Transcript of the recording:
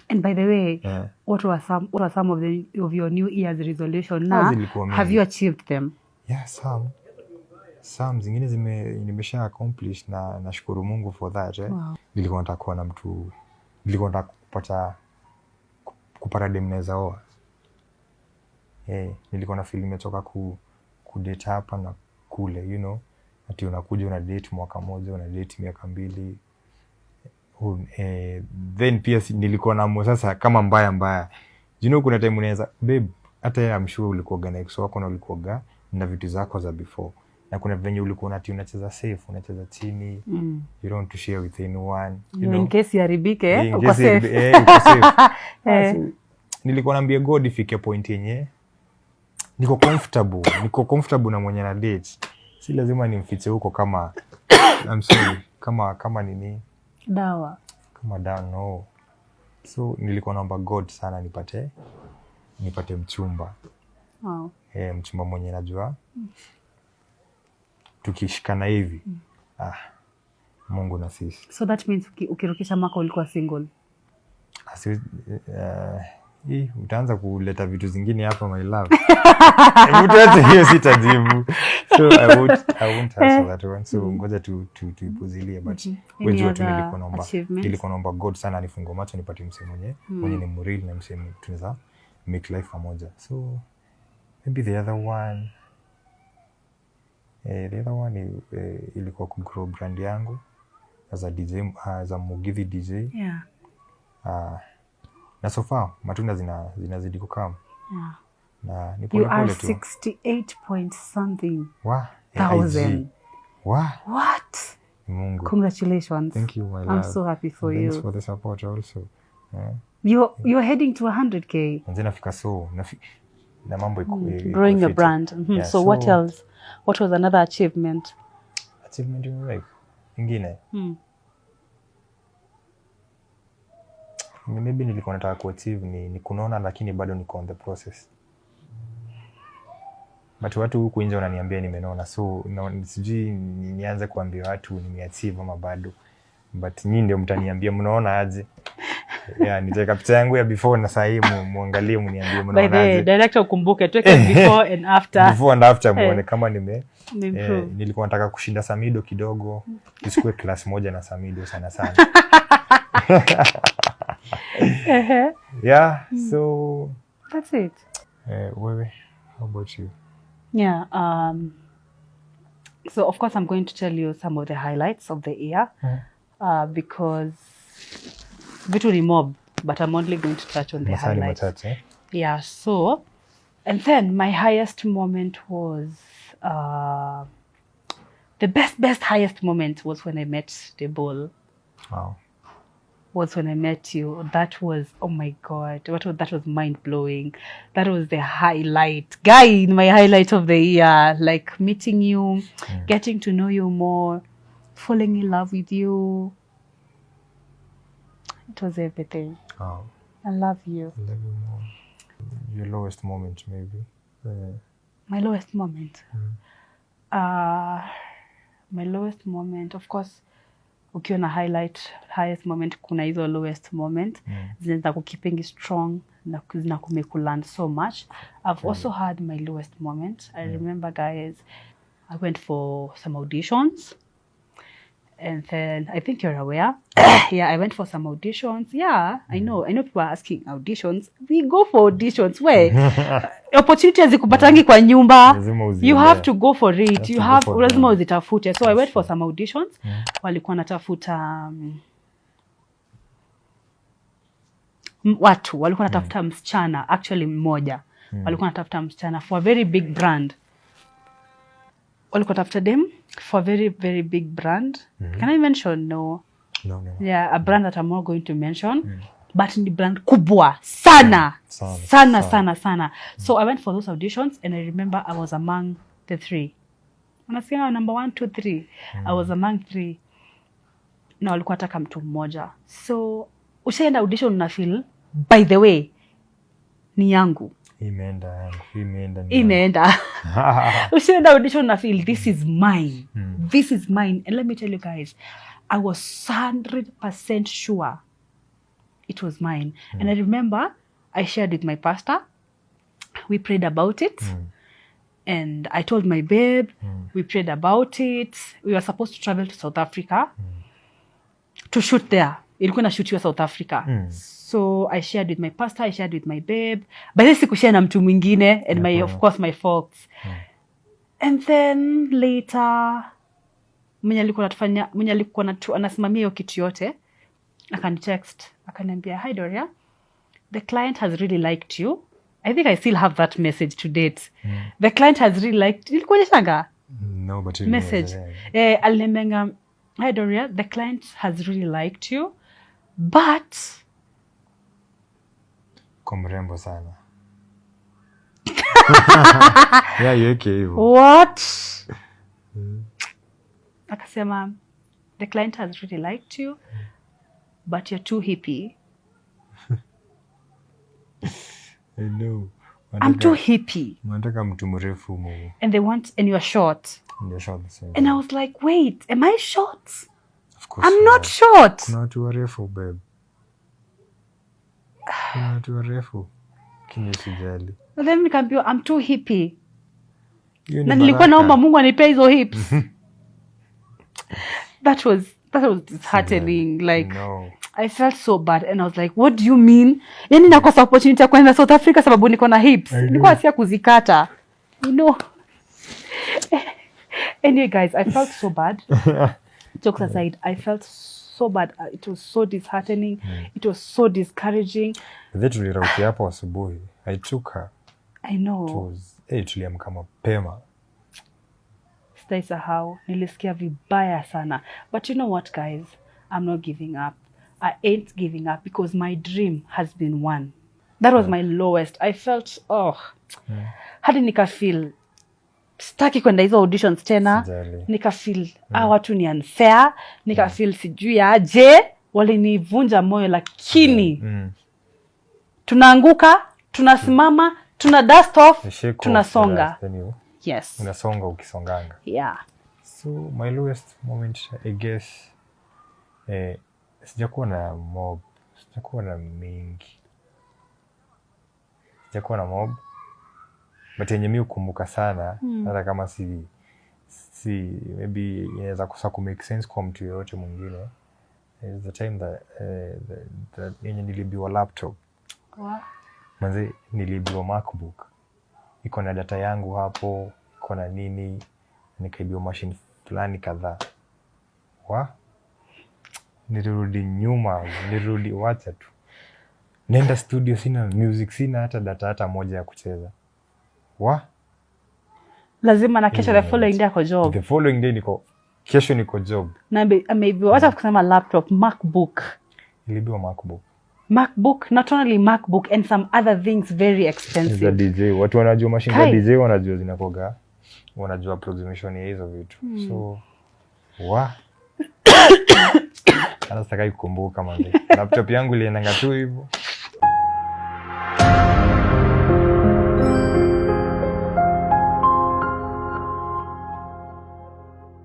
And by the way, what were some of your New Year's resolution now? Have you achieved them? Yeah, some zingine nimesha accomplish na nashukuru Mungu for that. Wow. Nilikuwa nataka kuwa na mtu, nilikuwa nataka kupata dem naweza oa. Nilikuwa na feel nimetoka kudate hapa na kule, you know. Ati unakuja una date mwaka mmoja, una date miaka 2. Then pia nilikuwa na sasa kama mbaya. You know, kuna time unaweza babe, hata I'm sure ulikuwa na ex wako na ulikuwa na vitu zako za before. Na kuna venye ulikuwa unacheza safe, unacheza chini. You don't to share with anyone, you know. In case yaribike, uko safe. Uko safe. Nilikuwa naambia God ifike point yenye niko comfortable na mwenye na date. Si lazima nimfiche huko kama I'm sorry, kama nini? Dawa. Kama dawa, no. So nilikuwa naomba God sana nipate mchumba. Wow. Mchumba mwenye najua. Tukishikana hivi. Mungu na sisi. So that means ukirukisha mwaka ulikuwa single. Utaanza kuleta vitu zingine hapa, my love. Mtu hiyo sitajibu. So I won't answer that one. So ngoja tuipuzilie, but wewe tu nilikuwa naomba God sana nifungue macho nipate msemo mwenye ni mreal na msemo tunaweza make life pamoja. So maybe the other one ilikuwa kugrow brand yangu as a DJ, as a Mugithi DJ. Yeah. Na so far matunda zinazidi kukama. Yeah. Na ni pole pole tu. You are 68 point something. Thousand. What? Mungu. Congratulations. Thank you, my love. I'm so happy for you. Thanks for the support also. You're heading to 100K. And then afika so na mambo growing a brand. Yeah, so what else? What was another achievement? Achievement in life. Ingine. Maybe nilikuwa nataka kuachieve ni kunaona, lakini bado niko on the process. But watu huku nje wananiambia nimenona, so sijui nianze kuambia watu nimeachieve ama bado. But nyinyi ndio mtaniambia mnaona aje. Nitaweka picha yangu ya before na sasa muangalie mniambie mnaona aje. By the director ukumbuke tuweke before and after. Before and after muone kama nilikuwa nataka kushinda Samido kidogo. Tusikue class moja na Samido sana. Yeah, so that's it. Wewe, how about you? Yeah, so of course I'm going to tell you some of the highlights of the year. Because vitu ni mob, but I'm only going to touch on the highlights. Yeah, so and then my highest moment was the best highest moment was when I met the bull. Wow. Was when I met you. That was, oh my God, that was mind-blowing. That was the highlight. Guy, my highlight of the year. Like meeting you, getting to know you more, falling in love with you. It was everything. Oh. I love you. I love you more. Your lowest moment, maybe? My lowest moment? My lowest moment, of course, ukiwa na highest moment, kuna hizo lowest moment. Zinaweza kukeeping strong na kumekulearn so much. I've also had my lowest moment. I remember, guys, I went for some auditions. And then I think you're aware. Yeah, I went for some auditions. Yeah, I know people are asking auditions. We go for auditions. Where opportunity hazikupatangi kwa nyumba. You have to go for it. You have lazima uzitafute. So I went for some auditions. Walikuwa natafuta walikuwa natafuta msichana, actually mmoja. Walikuwa natafuta msichana for a very big brand. Walikuwa natafuta dem for a very, very big brand. Can I mention? No. Yeah, a brand that I'm not going to mention. But ni brand kubwa sana. Sana. So I went for those auditions and I remember I was among the 3. Unasikia number 1, 2, 3. I was among 3. Na walikuwa nataka mtu mmoja. So ushaenda audition na feel, by the way, ni yangu. Imeenda. Ushaenda audition na feel, this is mine. This is mine. And let me tell you guys, I was 100% sure it was mine. And I remember I shared with my pastor. We prayed about it. And I told my babe, we prayed about it. We were supposed to travel to South Africa to shoot there. Ilikuwa na shoot South Africa. So I shared with my pastor, I shared with my babe. But then sikushare na mtu mwingine and of course my folks. And then later mwenye alikuwa anasimamia hiyo kitu yote akanitext akaniambia, hi Dorea, the client has really liked you. I think I still have that message to date. The client has really liked, ilikuonyeshanga? No, but message. Aliniambia, hi Dorea, the client has really liked you, but kumrembo sana. Yeah, yeke hivyo. What? Akasema, the client has really liked you, but you're too hippie. I know. I'm too hippie. Wanataka mtu mrefu mu. And you're short. And you're short the same. And I was like, wait, am I short? Of course. I'm not short. Kuna watu warefu, babe. Kuna watu warefu. Kinyi sijali. But then nikaambiwa I'm too hippie. Na nilikuwa naomba Mungu anipe hizo hips. That was disheartening. Like, no. I felt so bad and I was like, what do you mean? Yani nakosa opportunity ya kwenda South Africa sababu niko na hips. Nilikuwa asia kuzikata. You know. Anyway guys, I felt so bad. Jokes aside, I felt so bad. It was so disheartening. It was so discouraging. Tulirauki hapo asubuhi. I took her. I know. Tuliamka mapema. Sitaisahau. Nilisikia vibaya sana. But you know what guys? I'm not giving up. I ain't giving up because my dream has been won. That was my lowest. I felt, hadi nikafeel sitaki kwenda hizo auditions tena. Nikafeel watu ni unfair. Nikafeel sijui aje. Walinivunja moyo lakini tunaanguka, tunasimama, tuna dust off, tunasonga. Yes. Unasonga ukisonganga. Yeah. So my lowest moment, I guess, sijakuwa na mob, sijakuwa na mingi. Sijakuwa na mob, but yenye mi hukumbuka sana, hata kama maybe inaweza kosa ku make sense kwa mtu yoyote mwingine. Is the time that yenye nilibiwa laptop. Wow. Manze nilibiwa MacBook. Iko na data yangu hapo, iko na nini, nikaibiwa machine fulani kadhaa. Nirudi nyuma, wacha tu. Nenda studio, sina music, sina hata data hata moja ya kucheza. Lazima na kesho the following day kwa job. The following day kesho niko job. Na ameibiwa, wacha kusema laptop, MacBook. Nilibiwa MacBook. MacBook, not only MacBook and some other things very expensive. Za DJ, watu wanajua machine za DJ wanajua zinakoga. Wanajua approximation ya hizo vitu. So, hata sitaki kukumbuka manze. Laptop yangu iliendanga tu hivyo.